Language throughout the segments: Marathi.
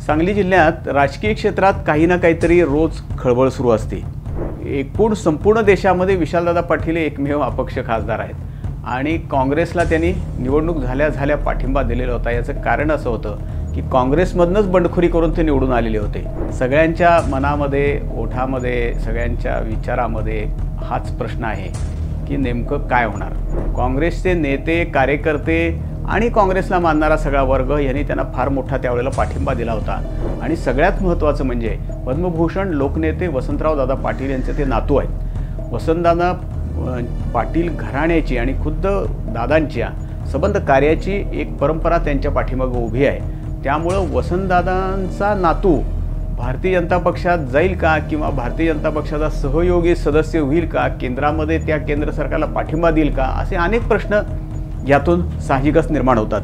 सांगली जिल्ह्यात राजकीय क्षेत्रात काही ना काहीतरी रोज खळबळ सुरू असते। संपूर्ण देशामध्ये विशालदादा पाटील हे एकमेव अपक्ष खासदार आहेत आणि काँग्रेसला त्यांनी निवडणूक झाल्या पाठिंबा दिलेला होता। याचं कारण असं होतं की काँग्रेसमधनंच बंडखोरी करून ते निवडून आलेले होते। सगळ्यांच्या मनामध्ये, ओठामध्ये, सगळ्यांच्या विचारामध्ये हाच प्रश्न आहे की नेमकं काय होणार। काँग्रेसचे नेते, कार्यकर्ते आणि काँग्रेसला मानणारा सगळा वर्ग यांनी त्यांना फार मोठा त्यावेळेला पाठिंबा दिला होता आणि सगळ्यात महत्त्वाचं म्हणजे पद्मभूषण लोकनेते वसंतराव दादा पाटील यांचे ते नातू आहेत। वसंतदादा पाटील घराण्याची आणि खुद्द दादांच्या संबंध कार्याची एक परंपरा त्यांच्या पाठीमागे उभी आहे। त्यामुळं वसंतदादांचा नातू भारतीय जनता पक्षात जाईल का किंवा भारतीय जनता पक्षाचा सहयोगी सदस्य होईल का, केंद्रामध्ये त्या केंद्र सरकारला पाठिंबा देईल का, असे अनेक प्रश्न यातून साहजिकच निर्माण होतात।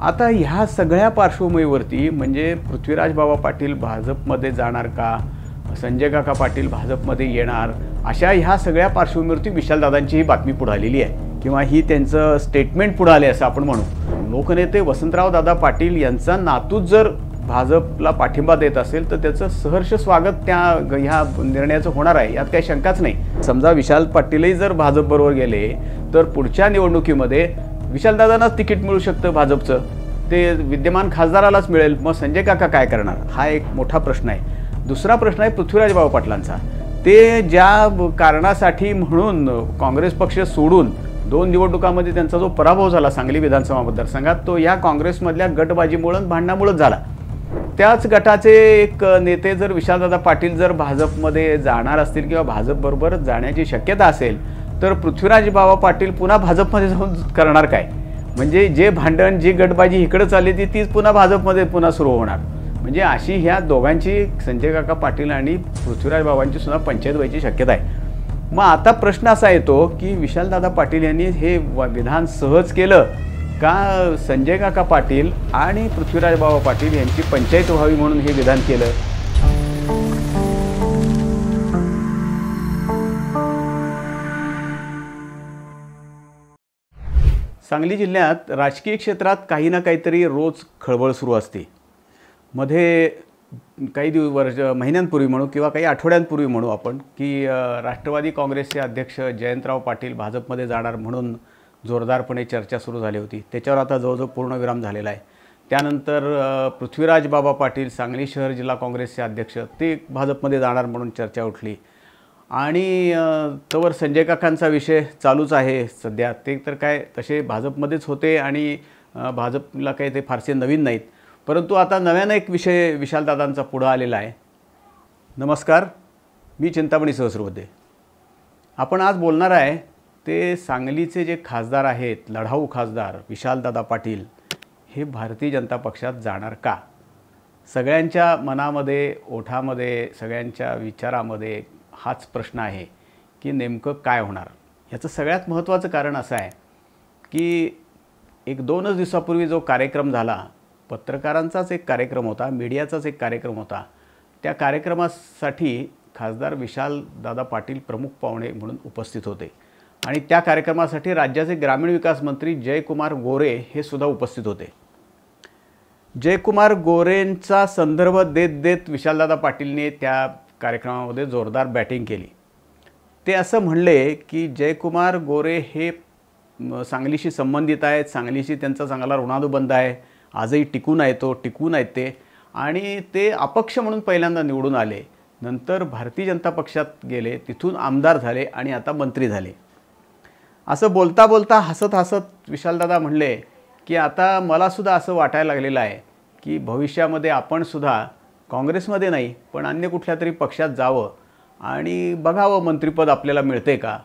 आता ह्या सगळ्या पार्श्वभूमीवरती म्हणजे पृथ्वीराज बाबा पाटील भाजपमध्ये जाणार का, संजय काका पाटील भाजपमध्ये येणार, अशा ह्या सगळ्या पार्श्वभूमीवरती विशालदादांची ही बातमी पुढे आलेली आहे किंवा ही त्यांचं स्टेटमेंट पुढे आले असं आपण म्हणू। लोकनेते वसंतराव दादा पाटील यांचा नातूच जर भाजपला पाठिंबा देत असेल तर त्याचं सहर्ष स्वागत ह्या निर्णयाचं होणार आहे, यात काही शंकाच नाही। समजा विशाल पाटीलही जर भाजपबरोबर गेले तर पुढच्या निवडणुकीमध्ये विशालदादांनाच तिकीट मिळू शकतं भाजपचं, ते विद्यमान खासदारालाच मिळेल। मग संजय काका काय करणार, हा एक मोठा प्रश्न आहे। दुसरा प्रश्न आहे पृथ्वीराज बाबा पाटलांचा। ते ज्या कारणासाठी म्हणून काँग्रेस पक्ष सोडून 2 निवडणुकांमध्ये त्यांचा जो पराभव झाला सांगली विधानसभा मतदारसंघात, तो या काँग्रेसमधल्या गटबाजीमुळे भांडणामुळेच झाला। त्याच गटाचे एक नेते जर विशालदादा पाटील जर भाजपमध्ये जाणार असतील किंवा भाजपबरोबर जाण्याची शक्यता असेल तर पृथ्वीराज बाबा पाटील पुन्हा भाजपमध्ये जाऊन करणार काय? म्हणजे जे भांडण, जी गटबाजी इकडे चालली तीच पुन्हा भाजपमध्ये पुन्हा सुरू होणार। म्हणजे अशी ह्या दोघांची, संजय काका पाटील आणि पृथ्वीराज बाबांची सुद्धा पंचायत व्हायची शक्यता आहे। मग आता प्रश्न असा येतो की विशालदादा पाटील यांनी हे विधान सहज केलं का संजय काका पाटील आणि पृथ्वीराज बाबा पाटील यांची पंचायत व्हावी म्हणून हे विधान केलं? सांगली जिल्ह्यात राजकीय क्षेत्रात काही ना काहीतरी रोज खळबळ सुरू असते। मध्ये काही महिन्यांपूर्वी म्हणू किंवा काही आठवड्यांपूर्वी म्हणू आपण की राष्ट्रवादी काँग्रेसचे अध्यक्ष जयंतराव पाटील भाजपमध्ये जाणार म्हणून जोरदारपणे चर्चा सुरू झाली होती। त्याच्यावर आता जवळजवळ पूर्णविराम झालेला आहे। त्यानंतर पृथ्वीराज बाबा पाटील सांगली शहर जिल्हा काँग्रेसचे अध्यक्ष ते भाजपमध्ये जाणार म्हणून चर्चा उठली आणि तवर संजय काकांचा विषय चालूच आहे सध्या। ते तर काय तसे भाजपमध्येच होते आणि भाजपला काही ते फारसे नवीन नाहीत, परंतु आता नव्यानं एक विषय विशालदादांचा पुढं आलेला आहे। नमस्कार, मी चिंतामणी सहस्रबुद्धे। आपण आज बोलणार आहे ते सांगलीचे जे खासदार आहेत, लढाऊ खासदार विशालदादा पाटील, हे भारतीय जनता पक्षात जाणार का? सगळ्यांच्या मनामध्ये, ओठामध्ये, सगळ्यांच्या विचारामध्ये हाच प्रश्न आहे की नेमकं काय होणार। याचं सगळ्यात महत्त्वाचं कारण असं आहे की 1-2 दिवसापूर्वी जो कार्यक्रम झाला, पत्रकारांचाच एक कार्यक्रम होता, मीडियाचाच एक कार्यक्रम होता। त्या कार्यक्रमासाठी खासदार विशालदादा पाटील प्रमुख पाहुणे म्हणून उपस्थित होते आणि त्या कार्यक्रमासाठी राज्याचे ग्रामीण विकास मंत्री जयकुमार गोरे हे सुद्धा उपस्थित होते। जयकुमार गोरेंचा संदर्भ देत विशालदादा पाटीलने त्या कार्यक्रमामध्ये जोरदार बॅटिंग केली। ते असं म्हणले की जयकुमार गोरे हे सांगलीशी संबंधित आहेत, सांगलीशी त्यांचा चांगला ऋणानुबंध आहे, आजही टिकून आहेत ते आणि ते अपक्ष म्हणून पहिल्यांदा निवडून आले, नंतर भारतीय जनता पक्षात गेले, तिथून आमदार झाले आणि आता मंत्री झाले। असं बोलता हसत विशालदादा म्हणले की आता मला सुद्धा असं वाटायला लागलेलं आहे की भविष्यामध्ये आपण सुद्धा काँग्रेसमध्ये नाही पण अन्य कुठल्या तरी पक्षात जावं आणि बघावं मंत्रिपद आपल्याला मिळते का।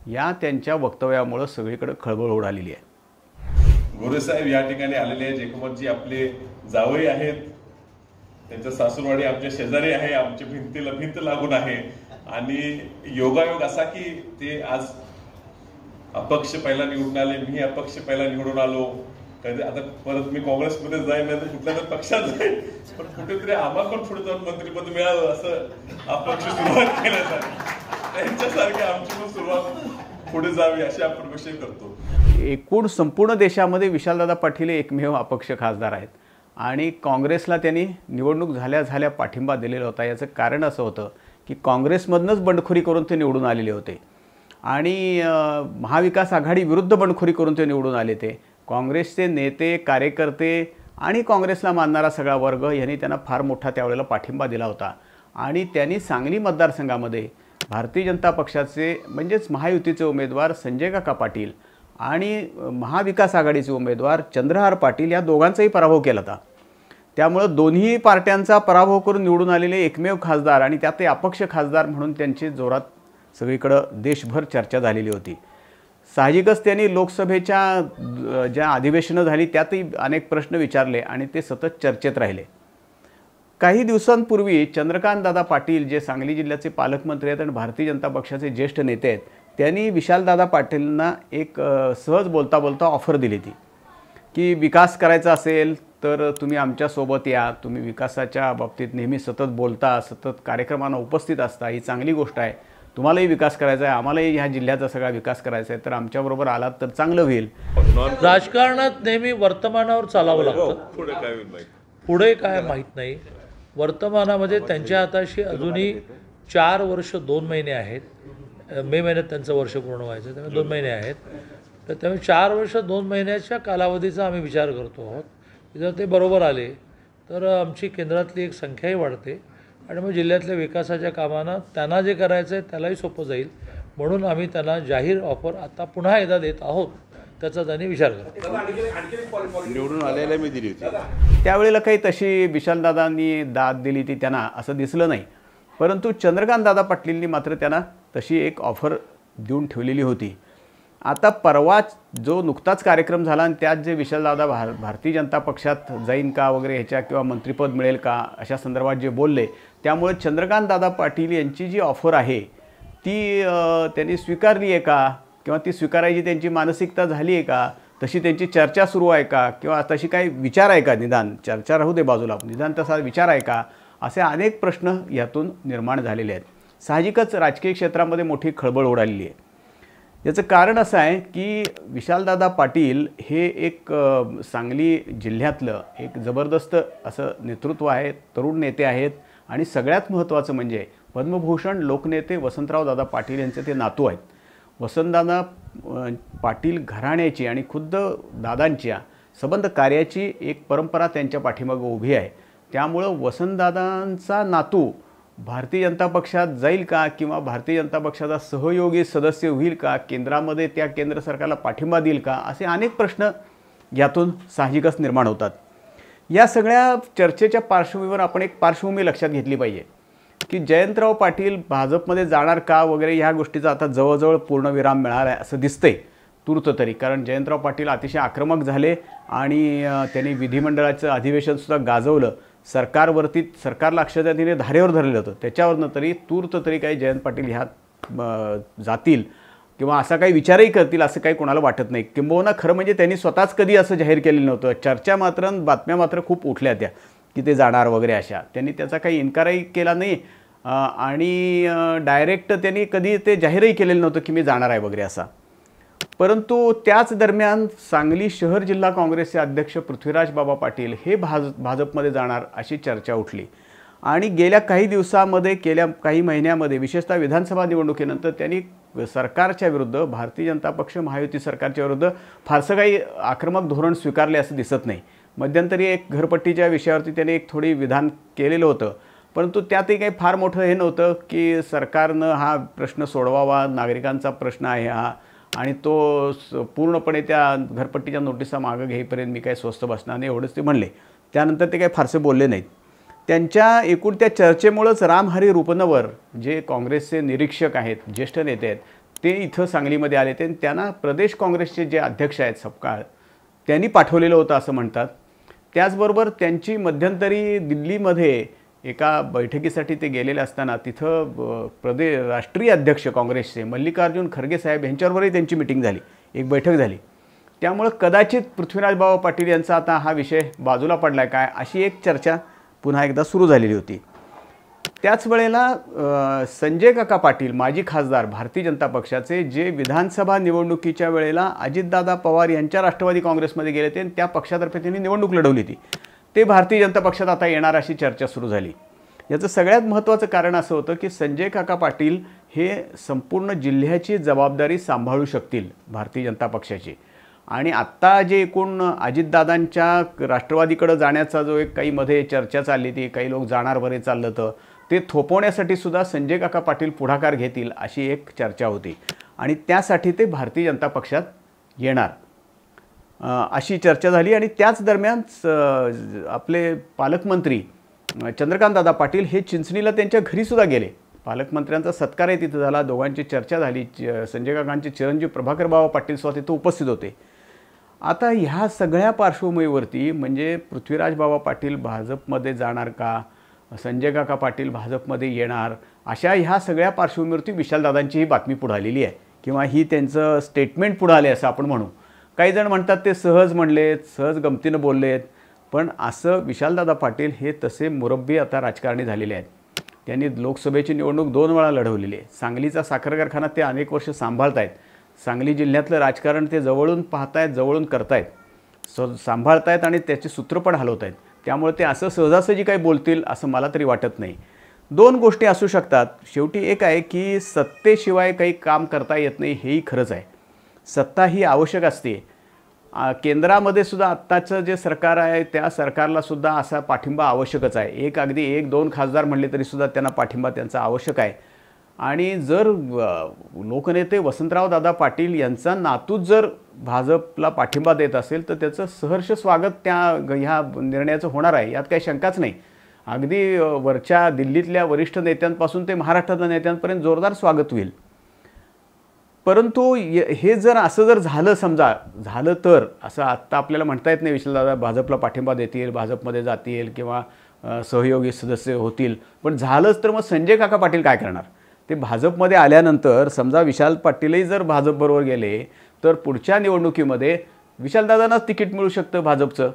या त्यांच्या वक्तव्यामुळे सगळीकडे खळबळ उडालेली आहे। गोरे साहेब या ठिकाणी आलेले आहेत। जयकुमारजी आपले जावई आहेत, त्यांचं सासूरवाडी आमच्या शेजारी आहे, आमच्या भिंतीला भिंत लागून आहे आणि योगायोग असा की ते आज अपक्ष पहिला निवडून आले, मी अपक्ष पहिला निवडून आलो। कधी आता परत मी काँग्रेसमध्ये जाईन नाही तर कुठल्या तरी पक्षात जाईन, पण कुठेतरी आम्हाला पण पुढे जाऊन मंत्रिपद मिळावं असं अपक्ष सुरुवात केलं जाईल। त्यांच्यासारखी आमची पण सुरुवात पुढे जावी अशी आपण विषय करतो। संपूर्ण देशामध्ये विशालदादा पाटील एकमेव अपक्ष खासदार आहेत आणि काँग्रेसला त्यांनी निवडणूक झाल्या पाठिंबा दिलेला होता. याचं कारण असं होतं की काँग्रेसमधनंच बंडखोरी करून ते निवडून आलेले होते आणि महाविकास आघाडी विरुद्ध बंडखोरी करून ते निवडून आले. ते काँग्रेसचे नेते, कार्यकर्ते आणि काँग्रेसला मानणारा सगळा वर्ग यांनी त्यांना फार मोठा त्यावेळेला पाठिंबा दिला होता आणि त्यांनी सांगली मतदारसंघामध्ये भारतीय जनता पक्षाचे म्हणजेच महायुतीचे उमेदवार संजय काका पाटील आणि महाविकास आघाडीचे उमेदवार चंद्रहार पाटील या दोघांचाही पराभव केला होता. त्यामुळं दोन्ही पार्ट्यांचा पराभव करून निवडून आलेले एकमेव खासदार आणि त्यातही अपक्ष खासदार म्हणून त्यांची जोरात सगळीकडं देशभर चर्चा झालेली होती. साहजिकच त्यांनी लोकसभेच्या ज्या अधिवेशनं झाली त्यातही अनेक प्रश्न विचारले आणि ते सतत चर्चेत राहिले. काही दिवसांपूर्वी चंद्रकांतदादा पाटील जे सांगली जिल्ह्याचे पालकमंत्री आहेत आणि भारतीय जनता पक्षाचे ज्येष्ठ नेते आहेत, त्यांनी विशालदादा पाटीलांना एक सहज बोलता बोलता ऑफर दिली ती की विकास करायचा असेल तर तुम्ही आमच्यासोबत या, तुम्ही विकासाच्या बाबतीत नेहमी सतत बोलता, सतत कार्यक्रमांना उपस्थित असता, ही चांगली गोष्ट आहे, तुम्हालाही विकास करायचा आहे, आम्हालाही ह्या जिल्ह्याचा सगळा विकास करायचा आहे, तर आमच्याबरोबर आलात तर चांगलं होईल. राजकारणात नेहमी वर्तमानावर चालावं लागतं, पुढे काय माहीत नाही. वर्तमानामध्ये त्यांच्या हाताशी अजूनही 4 वर्ष 2 महिने आहेत. मे महिन्यात त्यांचं वर्ष पूर्ण व्हायचं, त्यामुळे 2 महिने आहेत. तर त्यामुळे 4 वर्ष 2 महिन्याच्या कालावधीचा आम्ही विचार करतो आहोत. जर ते बरोबर आले तर आमची केंद्रातली एक संख्याही वाढते आणि मग जिल्ह्यातल्या विकासाच्या कामांना त्यांना जे करायचं आहे त्यालाही सोपं जाईल. म्हणून आम्ही त्यांना जाहीर ऑफर आता पुन्हा एकदा देत आहोत, त्याचा त्यांनी विचार करा. निवडून आलेला मी दिली होती त्यावेळेला काही तशी विशालदादांनी दाद दिली ती त्यांना असं दिसलं नाही, परंतु चंद्रकांतदादा पाटीलनी मात्र त्यांना तशी एक ऑफर देऊन ठेवलेली होती. आता परवा जो नुकताच कार्यक्रम झाला आणि त्यात जे विशालदादा भारतीय जनता पक्षात जाईन का वगैरे ह्याच्या किंवा मंत्रिपद मिळेल का अशा संदर्भात जे बोलले, त्यामुळे चंद्रकांतदादा पाटील यांची जी ऑफर आहे ती त्यांनी स्वीकारली आहे का किंवा ती स्वीकारायची त्यांची मानसिकता झाली आहे का, तशी त्यांची चर्चा सुरू आहे का किंवा तशी काही विचार आहे का, निदान चर्चा राहू दे बाजूला, निदान तसा विचार आहे का, असे अनेक प्रश्न यातून निर्माण झालेले आहेत. साहजिकच राजकीय क्षेत्रामध्ये मोठी खळबळ उडालेली आहे. याचं कारण असं आहे की विशालदादा पाटील हे एक सांगली जिल्ह्यातलं एक जबरदस्त असं नेतृत्व आहे, तरुण नेते आहेत आणि सगळ्यात महत्त्वाचं म्हणजे पद्मभूषण लोकनेते वसंतराव दादा पाटील यांचे ते नातू आहेत. वसंतदादा पाटील घराण्याची आणि खुद्द दादांच्या संबंध कार्याची एक परंपरा त्यांच्या पाठीमागं उभी आहे. त्यामुळं वसंतदादांचा नातू भारतीय जनता पक्षात जाईल का किंवा भारतीय जनता पक्षाचा सहयोगी सदस्य होईल का, केंद्रामध्ये त्या केंद्र सरकारला पाठिंबा देईल का, असे अनेक प्रश्न यातून साहजिकच निर्माण होतात. या सगळ्या चर्चेच्या पार्श्वभूमीवर आपण एक पार्श्वभूमी लक्षात घेतली पाहिजे की जयंतराव पाटील भाजपमध्ये जाणार का वगैरे ह्या गोष्टीचा आता जवळजवळ पूर्णविराम मिळाला आहे असं दिसतंय तूर्त तरी. कारण जयंतराव पाटील अतिशय आक्रमक झाले आणि त्यांनी विधिमंडळाचं अधिवेशनसुद्धा गाजवलं. सरकारला अक्षरशः तिने धारेवर धरलेलं होतं. त्याच्यावरनं तरी तूर्त तरी काही जयंत पाटील ह्यात जातील किंवा असा काही विचारही करतील असं काही कोणाला वाटत नाही. किंबहुना खरं म्हणजे त्यांनी स्वतःच कधी असं जाहीर केलेलं नव्हतं. चर्चा मात्र बातम्या मात्र खूप उठल्या त्या की ते जाणार वगैरे अशा. त्यांनी त्याचा काही इन्कारही केला नाही आणि डायरेक्ट त्यांनी कधी ते जाहीरही केलेलं नव्हतं की मी जाणार आहे वगैरे असा. परंतु त्याच दरम्यान सांगली शहर जिल्हा काँग्रेसचे अध्यक्ष पृथ्वीराज बाबा पाटील हे भाजपमध्ये जाणार अशी चर्चा उठली आणि गेल्या काही दिवसामध्ये काही महिन्यामध्ये विशेषतः विधानसभा निवडणुकीनंतर त्यांनी सरकारच्या विरुद्ध, भारतीय जनता पक्ष महायुती सरकारच्या विरुद्ध फारसं काही आक्रमक धोरण स्वीकारले असं दिसत नाही. मध्यंतरी एक घरपट्टीच्या विषयावरती त्यांनी एक थोडी विधान केलेलं होतं, परंतु त्यातही काही फार मोठं हे नव्हतं की सरकारनं हा प्रश्न सोडवावा, नागरिकांचा प्रश्न आहे हा आणि तो पूर्णपणे त्या घरपट्टीच्या नोटिसा मागं घेईपर्यंत मी काही स्वस्थ बसणार नाही एवढंच ते म्हणले. त्यानंतर ते काही फारसे बोलले नाहीत. त्यांच्या एकूण त्या चर्चेमुळंच रामहरी रुपनवर जे काँग्रेसचे निरीक्षक आहेत, ज्येष्ठ नेते आहेत, ते इथं सांगलीमध्ये आले. ते त्यांना प्रदेश काँग्रेसचे जे अध्यक्ष आहेत सपकाळ त्यांनी पाठवलेलं होतं असं म्हणतात. त्याचबरोबर त्यांची मध्यंतरी दिल्लीमध्ये एका बैठकीसाठी ते गेलेले असताना तिथं राष्ट्रीय अध्यक्ष काँग्रेसचे मल्लिकार्जुन खरगे साहेब यांच्यावरही त्यांची मिटिंग झाली, एक बैठक झाली. त्यामुळं कदाचित पृथ्वीराजबाबा पाटील यांचा आता हा विषय बाजूला पडला आहे काय अशी एक चर्चा पुन्हा एकदा सुरू झालेली होती. त्याच वेळेला संजय काका पाटील माजी खासदार भारतीय जनता पक्षाचे जे विधानसभा निवडणुकीच्या वेळेला अजितदादा पवार यांच्या राष्ट्रवादी काँग्रेसमध्ये गेले ते त्या पक्षातर्फे त्यांनी निवडणूक लढवली होती. ते भारतीय जनता पक्षात आता येणार अशी चर्चा सुरू झाली. याचं सगळ्यात महत्त्वाचं कारण असं होतं की संजय काका पाटील हे संपूर्ण जिल्ह्याची जबाबदारी सांभाळू शकतील भारतीय जनता पक्षाची. आणि आत्ता जे एकूण अजितदादांच्या राष्ट्रवादीकडे जाण्याचा जो एक काही मध्ये चर्चा चालली ती, काही लोक जाणार बरे चाललं तर ते थोपवण्यासाठी सुद्धा संजय काका पाटील पुढाकार घेतील अशी एक चर्चा होती. आणि त्यासाठी ते भारतीय जनता पक्षात येणार अशी चर्चा झाली. आणि त्याच दरम्यान आपले पालकमंत्री चंद्रकांतदादा पाटील हे चिंचणीला त्यांच्या घरीसुद्धा गेले. पालकमंत्र्यांचा सत्कारही तिथं झाला, दोघांची चर्चा झाली. संजय काकांचे चिरंजीव प्रभाकर बाबा पाटील सुद्धा तिथं उपस्थित होते. आता ह्या सगळ्या पार्श्वभूमीवरती म्हणजे पृथ्वीराज बाबा पाटील भाजपमध्ये जाणार का, संजय काका पाटील भाजपमध्ये येणार, अशा ह्या सगळ्या पार्श्वभूमीवरती विशालदादांची ही बातमी पुढे आलेली आहे किंवा ही त्यांचं स्टेटमेंट पुढे आले असं आपण म्हणू. काही जण म्हणतात ते सहज म्हणलेत, सहज गमतीनं बोललेत, पण असं विशालदादा पाटील हे तसे मुरब्बी आता राजकारणी झालेले आहेत. त्यांनी लोकसभेची निवडणूक 2 वेळा लढवलेली आहे. सांगलीचा साखर कारखाना ते अनेक वर्ष सांभाळत आहेत. सांगली जिल्ह्यातलं राजकारण ते जवळून पाहतायत, जवळून करतायत, सांभाळतायत आणि त्याची सूत्र पण हलवत आहेत. त्यामुळे ते असं सहजासहजी काही बोलतील असं मला तरी वाटत नाही. 2 गोष्टी असू शकतात. शेवटी एक आहे की सत्तेशिवाय काही काम करता येत नाही, हेही खरंच आहे. सत्ता ही आवश्यक असते. केंद्रामध्ये सुद्धा आत्ताचं जे सरकार आहे त्या सरकारला सुद्धा असा पाठिंबा आवश्यकच आहे. अगदी 1-2 खासदार म्हणले तरीसुद्धा त्यांना पाठिंबा त्यांचा आवश्यक आहे. आणि जर लोकनेते वसंतराव दादा पाटील यांचा नातूच जर भाजपला पाठिंबा देत असेल तर त्याचं सहर्ष स्वागत ह्या निर्णयाचं होणार आहे, यात काही शंकाच नाही. अगदी वरच्या दिल्लीतल्या वरिष्ठ नेत्यांपासून ते महाराष्ट्रातल्या नेत्यांपर्यंत जोरदार स्वागत होईल. परंतु हे जर असं जर झालं, समजा झालं तर असं आत्ता आपल्याला म्हणता येत नाही विशालदादा भाजपला पाठिंबा देतील, भाजपमध्ये जातील किंवा सहयोगी सदस्य होतील. पण झालंच तर मग संजय काका पाटील काय करणार? ते भाजपमध्ये आल्यानंतर समजा विशाल पाटीलही जर भाजपबरोबर गेले तर पुढच्या निवडणुकीमध्ये विशालदादांनाच तिकीट मिळू शकतं भाजपचं,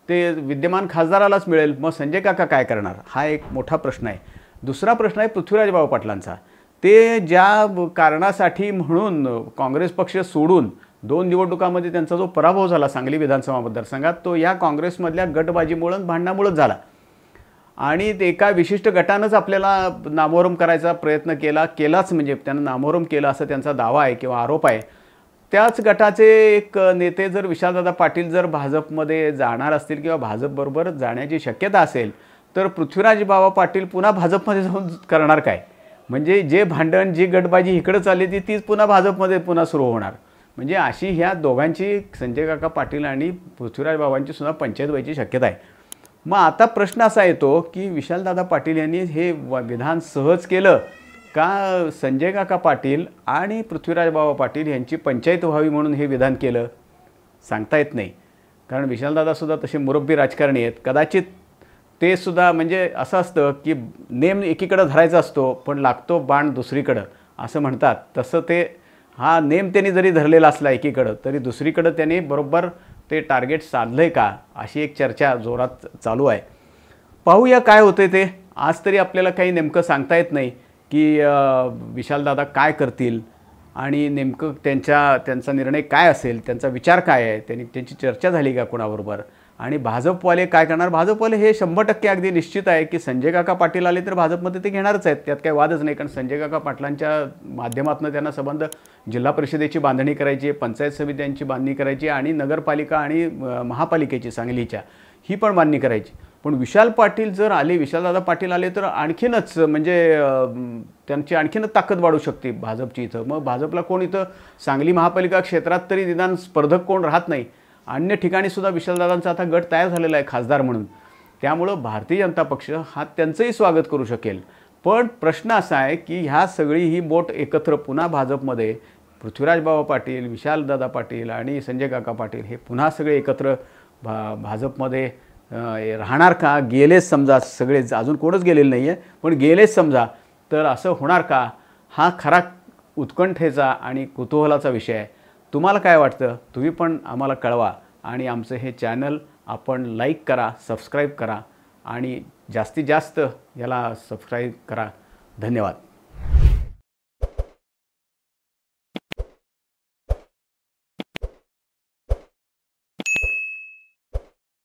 ते विद्यमान खासदारालाच मिळेल. मग संजय काका काय करणार? हा एक मोठा प्रश्न आहे. दुसरा प्रश्न आहे पृथ्वीराज बाबा पाटलांचा. ते ज्या कारणासाठी म्हणून काँग्रेस पक्ष सोडून 2 निवडणुकांमध्ये त्यांचा जो पराभव झाला सांगली विधानसभा मतदारसंघात, तो या काँग्रेसमधल्या गटबाजीमुळं भांडणामुळंच झाला. आणि ते एका विशिष्ट गटानंच आपल्याला नामोहरम करायचा प्रयत्न केलाच म्हणजे त्यांना नामोहरम केलं असं त्यांचा दावा आहे किंवा आरोप आहे. त्याच गटाचे एक नेते जर विशालदादा पाटील जर भाजपमध्ये जाणार असतील किंवा भाजपबरोबर जाण्याची शक्यता असेल तर पृथ्वीराज बाबा पाटील पुन्हा भाजपमध्ये जाऊन करणार काय? म्हणजे जे भांडण, जी गटबाजी इकडं चालली तीच पुन्हा भाजपमध्ये पुन्हा सुरू होणार. म्हणजे अशी ह्या दोघांची, संजय काका पाटील आणि पृथ्वीराज बाबांची सुद्धा पंचायत व्हायची शक्यता आहे. मग आता प्रश्न असा येतो की विशालदादा पाटील यांनी हे विधान सहज केलं का संजय काका पाटील आणि पृथ्वीराज बाबा पाटील यांची पंचायत व्हावी म्हणून हे विधान केलं? सांगता येत नाही. कारण विशालदादासुद्धा तसे मुरब्बी राजकारणी आहेत. कदाचित ते सुद्धा म्हणजे असं असतं की नेम एकीकडं धरायचा असतो पण लागतो बाण दुसरीकडं असं म्हणतात. तसं ते हा नेम त्यांनी जरी धरलेला असला एकीकडं तरी दुसरीकडं त्यांनी बरोबर ते टार्गेट साधलं आहे का, अशी एक चर्चा जोरात चालू आहे. पाहूया काय होतं ते. आज तरी आपल्याला काही नेमकं सांगता येत नाही की विशालदादा काय करतील आणि नेमकं त्यांचा निर्णय काय असेल, त्यांचा विचार काय आहे, त्यांची चर्चा झाली का कोणाबरोबर, आणि भाजपवाले काय करणार. भाजपवाले हे 100% अगदी निश्चित आहे की संजय काका पाटील आले तर भाजपमध्ये ते घेणारच आहेत, त्यात काही वादच नाही. कारण संजय काका पाटलांच्या माध्यमातून त्यांना संबंध जिल्हा परिषदेची बांधणी करायची, पंचायत समित्यांची बांधणी करायची आणि नगरपालिका आणि महापालिकेची सांगलीच्या ही पण बांधणी करायची. पण विशाल पाटील जर आले, विशालदादा पाटील आले तर आणखीनच म्हणजे त्यांची आणखीनच ताकद वाढू शकते भाजपची इथं. मग भाजपला कोण इथं सांगली महापालिका क्षेत्रात तरी निदान स्पर्धक कोण राहत नाही. अन्य ठिकाणी सुद्धा विशालदादांचा आता गट तयार झालेला आहे खासदार म्हणून. त्यामुळं भारतीय जनता पक्ष हा त्यांचंही स्वागत करू शकेल. पण प्रश्न असा आहे की ह्या सगळी ही बोट एकत्र पुन्हा भाजपमध्ये पृथ्वीराज बाबा पाटील, विशालदादा पाटील आणि संजय काका पाटील हे पुन्हा सगळे एकत्र भाजपमध्ये राहणार का? गेलेच समजा सगळे, अजून कोणच गेलेलं नाही आहे पण गेलेच समजा, तर असं होणार का? हा खरा उत्कंठेचा आणि कुतूहलाचा विषय आहे. तुम्हाला काय वाटतं? तुम्ही पण आम्हाला कळवा आणि आमचं हे चॅनल आपण लाईक करा, सबस्क्राईब करा आणि जास्तीत जास्त याला सबस्क्राईब करा. धन्यवाद.